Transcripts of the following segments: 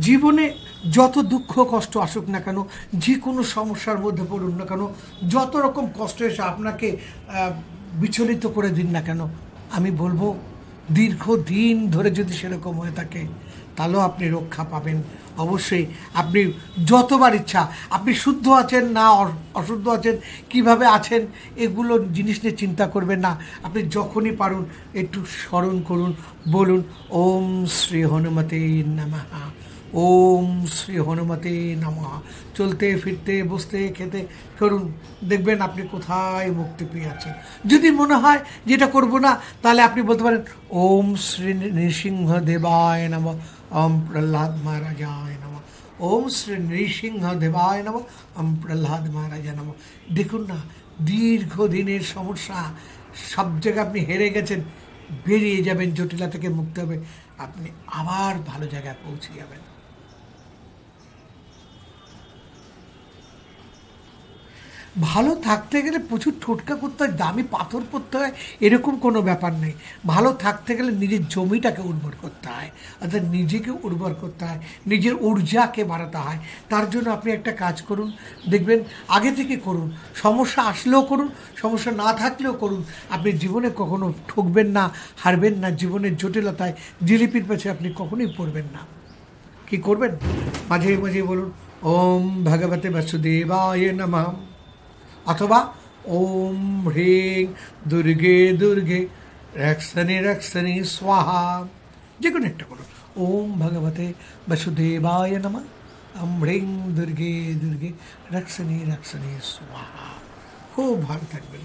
জীবনে যত দুঃখ কষ্ট আসুক না কেন, যে কোনো সমস্যার মধ্যে পড়ুন না কেন, যত রকম কষ্ট এসে আপনাকে বিচলিত করে দিন না কেন, আমি বলবো দীর্ঘদিন ধরে যদি সেরকম হয়ে থাকে তাহলেও আপনি রক্ষা পাবেন। অবশ্যই আপনি যতবার ইচ্ছা, আপনি শুদ্ধ আছেন না অশুদ্ধ আছেন, কিভাবে আছেন, এগুলো জিনিস নিয়ে চিন্তা করবেন না। আপনি যখনই পারুন একটু স্মরণ করুন, বলুন ওম শ্রী হনুমতে নমঃ, ওম শ্রী হনুমতে নমঃ। চলতে ফিরতে বসতে খেতে করুন, দেখবেন আপনি কোথায় মুক্তি পেয়ে আছেন। যদি মনে হয় যেটা করব না, তাহলে আপনি বলতে পারেন ওম শ্রী নৃসিংহদেবায় নমঃ, ওম প্রহ্লাদ মহারাজায় নমঃ, ওম শ্রী নৃসিংহদেবায় নমঃ, ওম প্রহ্লাদ মহারাজা নমঃ। দেখুন না, দীর্ঘদিনের সমস্যা সব জায়গায় আপনি হেরে গেছেন, বেরিয়ে যাবেন, জটিলতা থেকে মুক্ত হবে, আপনি আবার ভালো জায়গায় পৌঁছে যাবেন। ভালো থাকতে গেলে প্রচুর টোটকা করতে হয়, দামি পাথর পড়তে হয়, এরকম কোনো ব্যাপার নেই। ভালো থাকতে গেলে নিজের জমিটাকে উর্বর করতে হয়, অর্থাৎ নিজেকে উর্বর করতে হয়, নিজের ঊর্জাকে বাড়াতে হয়। তার জন্য আপনি একটা কাজ করুন, দেখবেন আগে থেকে করুন, সমস্যা আসলেও করুন, সমস্যা না থাকলেও করুন, আপনি জীবনে কখনো ঠকবেন না, হারবেন না। জীবনের জটিলতায় জিলিপির পেছে আপনি কখনোই পড়বেন না। কি করবেন? মাঝে মাঝে বলুন ওম ভগবতে বাসুদেবায় নমঃ, অথবা ওম হ্রিং দুর্গে দুর্গে রক্ষণে রক্ষণে স্বাহা, যে কোনো একটা করুন। ওম ভগবতে বাসুদেবায় নমঃ, ওম হ্রিং দুর্গে দুর্গে রক্ষণে রক্ষণে স্বাহা। খুব ভালো থাকবেন।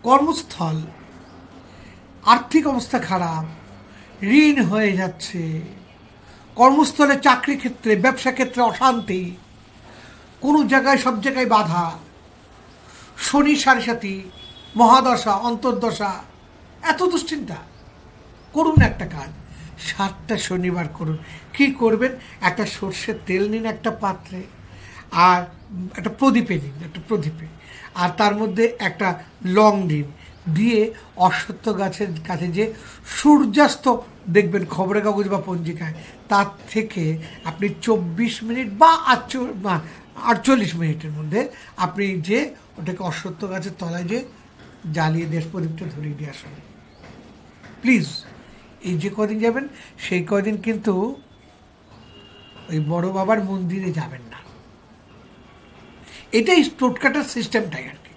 কর্মস্থল আর্থিক অবস্থা খারাপ, ঋণ হয়ে যাচ্ছে, কর্মস্থলে চাকরি ক্ষেত্রে ব্যবসা ক্ষেত্রে অশান্তি, কোনো জায়গায় সব জায়গায় বাধা, শনি সাড়ে সাথী, মহাদশা অন্তর্দশা, এত দুশ্চিন্তা। করুন একটা কাজ, 7টা শনিবার করুন। কি করবেন? একটা সর্ষের তেল নিন একটা পাত্রে, আর একটা প্রদীপে নিন, একটা প্রদীপে, আর তার মধ্যে একটা লং নিন, দিয়ে অশ্বত্থ গাছের কাছে যে সূর্যাস্ত দেখবেন খবরের কাগজ বা পঞ্জিকায়, তার থেকে আপনি 24 মিনিট বা 48 মিনিটের মধ্যে আপনি যে ওটাকে অশ্বত্থ গাছের তলায় যে জ্বালিয়ে দেশ প্রদীপটা ধরিয়ে দিয়ে আসুন প্লিজ। এই যে কদিন যাবেন সেই কদিন কিন্তু ওই বড় বাবার মন্দিরে যাবেন না। এটাই টোটকাটার সিস্টেমটাই আর কি।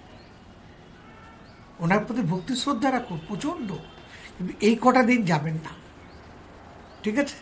ওনার প্রতি ভক্তি শ্রদ্ধা রাখুন প্রচণ্ড, কিন্তু এই কটা দিন যাবেন না, ঠিক আছে?